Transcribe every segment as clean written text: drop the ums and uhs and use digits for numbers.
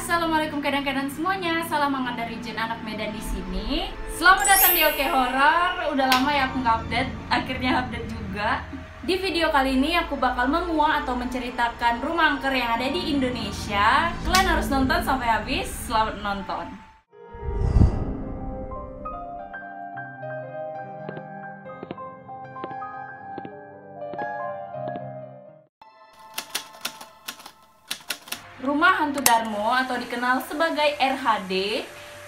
Assalamualaikum kadang-kadang semuanya. Salam hangat dari Jen anak Medan di sini. Selamat datang di Oke Horor. Udah lama ya aku nggak update. Akhirnya update juga. Di video kali ini aku bakal menguak atau menceritakan rumah angker yang ada di Indonesia. Kalian harus nonton sampai habis. Selamat menonton. Rumah Hantu Darmo atau dikenal sebagai RHD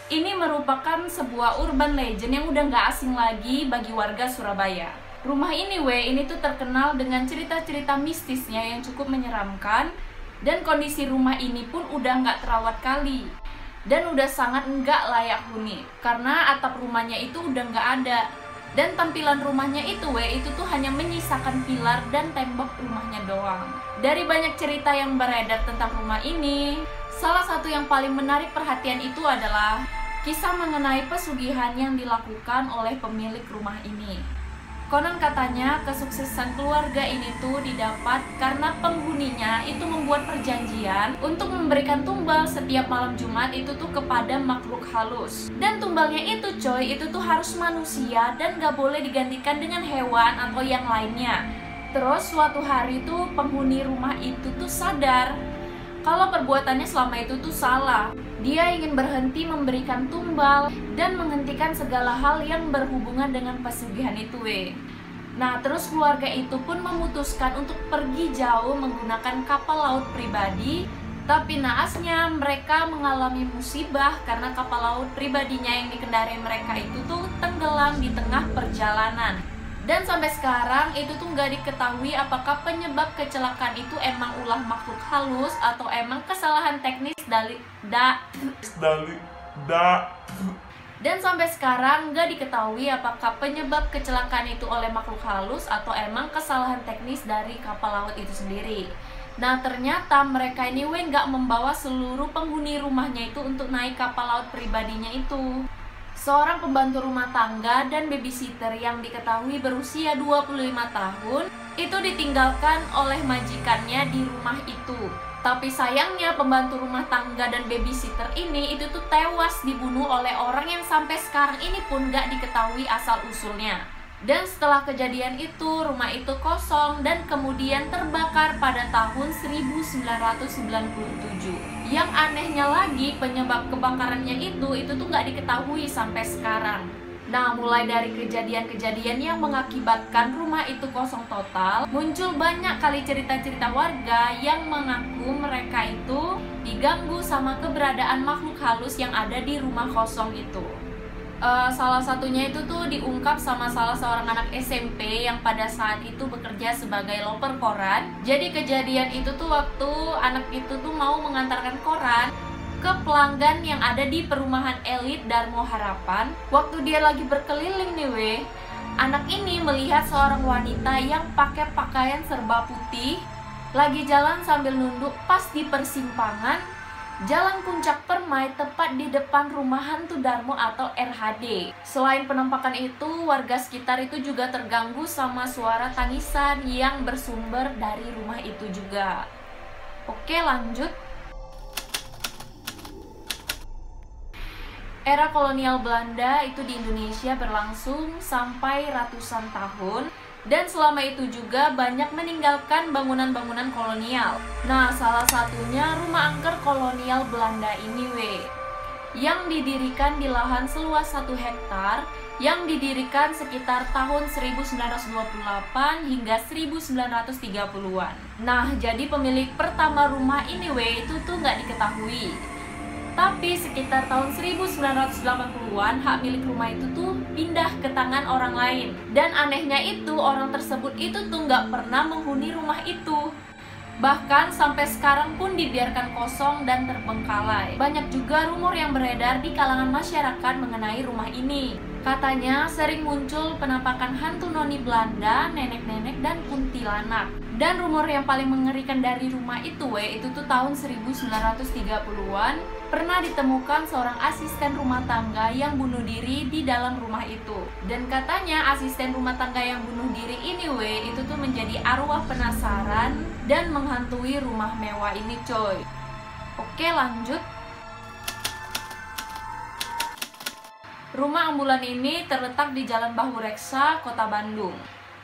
ini merupakan sebuah urban legend yang udah nggak asing lagi bagi warga Surabaya. Rumah ini ini tuh terkenal dengan cerita-cerita mistisnya yang cukup menyeramkan, dan kondisi rumah ini pun udah nggak terawat kali dan udah sangat nggak layak huni karena atap rumahnya itu udah nggak ada. Dan tampilan rumahnya itu tuh hanya menyisakan pilar dan tembok rumahnya doang. Dari banyak cerita yang beredar tentang rumah ini, salah satu yang paling menarik perhatian itu adalah kisah mengenai pesugihan yang dilakukan oleh pemilik rumah ini. Konon katanya kesuksesan keluarga ini tuh didapat karena penghuninya itu membuat perjanjian untuk memberikan tumbal setiap malam Jumat itu tuh kepada makhluk halus. Dan tumbalnya itu itu tuh harus manusia dan gak boleh digantikan dengan hewan atau yang lainnya. Terus suatu hari tuh penghuni rumah itu tuh sadar kalau perbuatannya selama itu tuh salah. Dia ingin berhenti memberikan tumbal dan menghentikan segala hal yang berhubungan dengan pesugihan itu Nah, terus keluarga itu pun memutuskan untuk pergi jauh menggunakan kapal laut pribadi. Tapi naasnya mereka mengalami musibah karena kapal laut pribadinya yang dikendarai mereka itu tuh tenggelam di tengah perjalanan. Dan sampai sekarang itu tuh nggak diketahui apakah penyebab kecelakaan itu emang ulah makhluk halus atau emang kesalahan teknis Dan sampai sekarang nggak diketahui apakah penyebab kecelakaan itu oleh makhluk halus atau emang kesalahan teknis dari kapal laut itu sendiri. Nah, ternyata mereka ini nggak membawa seluruh penghuni rumahnya itu untuk naik kapal laut pribadinya itu. Seorang pembantu rumah tangga dan babysitter yang diketahui berusia 25 tahun itu ditinggalkan oleh majikannya di rumah itu. Tapi sayangnya pembantu rumah tangga dan babysitter ini itu tuh tewas dibunuh oleh orang yang sampai sekarang ini pun gak diketahui asal-usulnya. Dan setelah kejadian itu, rumah itu kosong dan kemudian terbakar pada tahun 1997. Yang anehnya lagi, penyebab kebakarannya itu tuh gak diketahui sampai sekarang. Nah, mulai dari kejadian-kejadian yang mengakibatkan rumah itu kosong total, muncul banyak kali cerita-cerita warga yang mengaku mereka itu diganggu sama keberadaan makhluk halus yang ada di rumah kosong itu. Salah satunya itu tuh diungkap sama salah seorang anak SMP yang pada saat itu bekerja sebagai loper koran. Jadi kejadian itu tuh waktu anak itu tuh mau mengantarkan koran ke pelanggan yang ada di perumahan elit Darmo Harapan. Waktu dia lagi berkeliling nih anak ini melihat seorang wanita yang pakai pakaian serba putih lagi jalan sambil nunduk pas di persimpangan Jalan Puncak Permai tepat di depan rumah Hantu Darmo atau RHD. Selain penampakan itu, warga sekitar itu juga terganggu sama suara tangisan yang bersumber dari rumah itu juga. Oke, lanjut. Era kolonial Belanda itu di Indonesia berlangsung sampai ratusan tahun. Dan selama itu juga banyak meninggalkan bangunan-bangunan kolonial. Nah, salah satunya rumah angker kolonial Belanda ini yang didirikan di lahan seluas 1 hektar, yang didirikan sekitar tahun 1928 hingga 1930-an. Nah, jadi pemilik pertama rumah ini itu tuh nggak diketahui. Tapi sekitar tahun 1980-an hak milik rumah itu tuh pindah ke tangan orang lain. Dan anehnya itu orang tersebut itu tuh nggak pernah menghuni rumah itu. Bahkan sampai sekarang pun dibiarkan kosong dan terbengkalai. Banyak juga rumor yang beredar di kalangan masyarakat mengenai rumah ini. Katanya sering muncul penampakan hantu noni Belanda, nenek-nenek, dan kuntilanak. Dan rumor yang paling mengerikan dari rumah itu tuh tahun 1930-an pernah ditemukan seorang asisten rumah tangga yang bunuh diri di dalam rumah itu. Dan katanya asisten rumah tangga yang bunuh diri ini itu tuh menjadi arwah penasaran dan menghantui rumah mewah ini coy. Oke, lanjut. Rumah ambulan ini terletak di Jalan Bahureksa, Kota Bandung.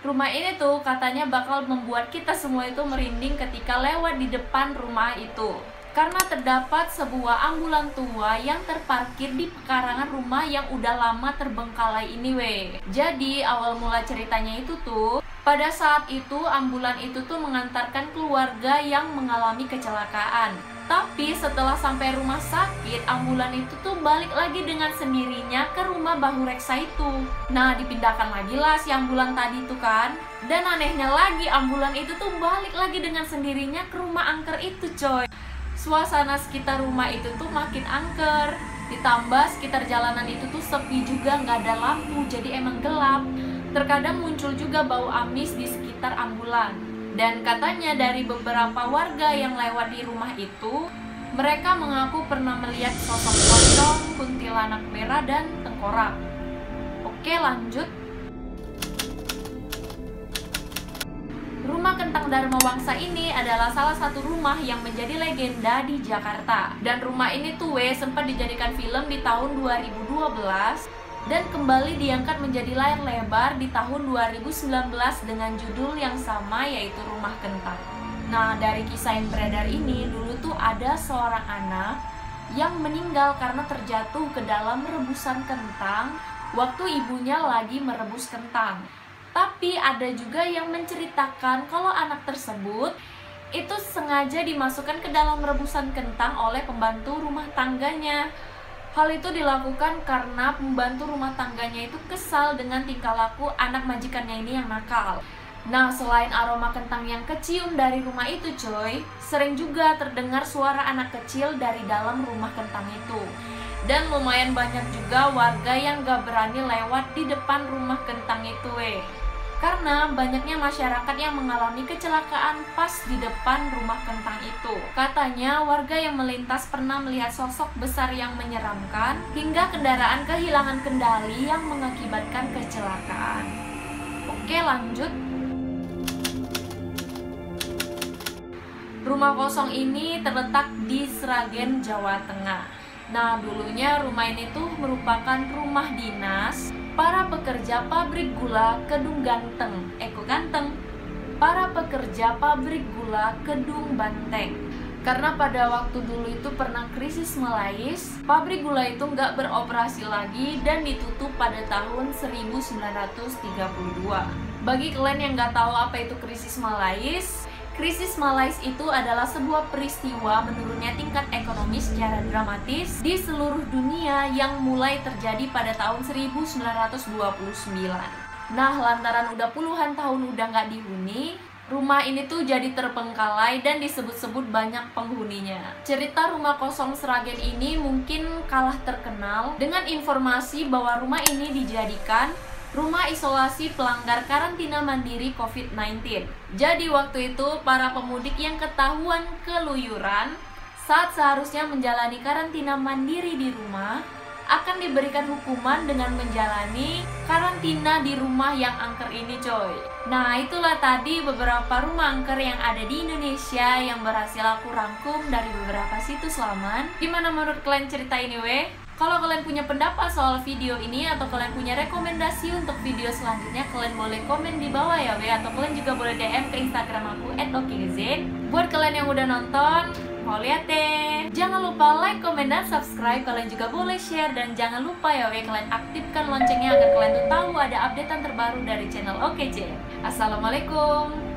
Rumah ini tuh katanya bakal membuat kita semua itu merinding ketika lewat di depan rumah itu. Karena terdapat sebuah ambulan tua yang terparkir di pekarangan rumah yang udah lama terbengkalai ini weh. Jadi awal mula ceritanya itu tuh, pada saat itu ambulan itu tuh mengantarkan keluarga yang mengalami kecelakaan. Tapi setelah sampai rumah sakit, ambulan itu tuh balik lagi dengan sendirinya ke rumah Bahureksa itu. Nah, dipindahkan lagi lah si ambulan tadi tuh kan. Dan anehnya lagi, ambulan itu tuh balik lagi dengan sendirinya ke rumah angker itu coy. Suasana sekitar rumah itu tuh makin angker. Ditambah sekitar jalanan itu tuh sepi juga, nggak ada lampu, jadi emang gelap. Terkadang muncul juga bau amis di sekitar ambulan. Dan katanya dari beberapa warga yang lewat di rumah itu, mereka mengaku pernah melihat sosok pocong, kuntilanak merah, dan tengkorak. Oke, lanjut. Rumah Kentang Dharma Wangsa ini adalah salah satu rumah yang menjadi legenda di Jakarta. Dan rumah ini tuh sempat dijadikan film di tahun 2012 dan kembali diangkat menjadi layar lebar di tahun 2019 dengan judul yang sama, yaitu Rumah Kentang. Nah, dari kisah yang beredar ini, dulu tuh ada seorang anak yang meninggal karena terjatuh ke dalam rebusan kentang waktu ibunya lagi merebus kentang. Tapi ada juga yang menceritakan kalau anak tersebut itu sengaja dimasukkan ke dalam rebusan kentang oleh pembantu rumah tangganya. Hal itu dilakukan karena pembantu rumah tangganya itu kesal dengan tingkah laku anak majikannya ini yang nakal. Nah, selain aroma kentang yang kecium dari rumah itu coy, sering juga terdengar suara anak kecil dari dalam rumah kentang itu. Dan lumayan banyak juga warga yang gak berani lewat di depan rumah kentang itu karena banyaknya masyarakat yang mengalami kecelakaan pas di depan rumah kentang itu. Katanya warga yang melintas pernah melihat sosok besar yang menyeramkan hingga kendaraan kehilangan kendali yang mengakibatkan kecelakaan. Oke, lanjut. Rumah kosong ini terletak di Sragen, Jawa Tengah. Nah, dulunya rumah ini tuh merupakan rumah dinas para pekerja pabrik gula Kedung Ganteng. Para pekerja pabrik gula Kedung Banteng. Karena pada waktu dulu itu pernah krisis melais, pabrik gula itu nggak beroperasi lagi dan ditutup pada tahun 1932. Bagi kalian yang nggak tahu apa itu krisis Malais itu adalah sebuah peristiwa menurunnya tingkat ekonomi secara dramatis di seluruh dunia yang mulai terjadi pada tahun 1929. Nah, lantaran udah puluhan tahun udah nggak dihuni, rumah ini tuh jadi terbengkalai dan disebut-sebut banyak penghuninya. Cerita rumah kosong Sragen ini mungkin kalah terkenal dengan informasi bahwa rumah ini dijadikan rumah isolasi pelanggar karantina mandiri COVID-19. Jadi waktu itu para pemudik yang ketahuan keluyuran saat seharusnya menjalani karantina mandiri di rumah akan diberikan hukuman dengan menjalani karantina di rumah yang angker ini coy. Nah, itulah tadi beberapa rumah angker yang ada di Indonesia yang berhasil aku rangkum dari beberapa situs laman. Gimana menurut kalian cerita ini Kalau kalian punya pendapat soal video ini atau kalian punya rekomendasi untuk video selanjutnya, kalian boleh komen di bawah ya atau kalian juga boleh DM ke Instagram aku @okizin. Buat kalian yang udah nonton, mau lihat deh, jangan lupa like, komen, dan subscribe. Kalian juga boleh share dan jangan lupa ya kalian aktifkan loncengnya agar kalian tuh tahu ada updatean terbaru dari channel OKJ. Assalamualaikum.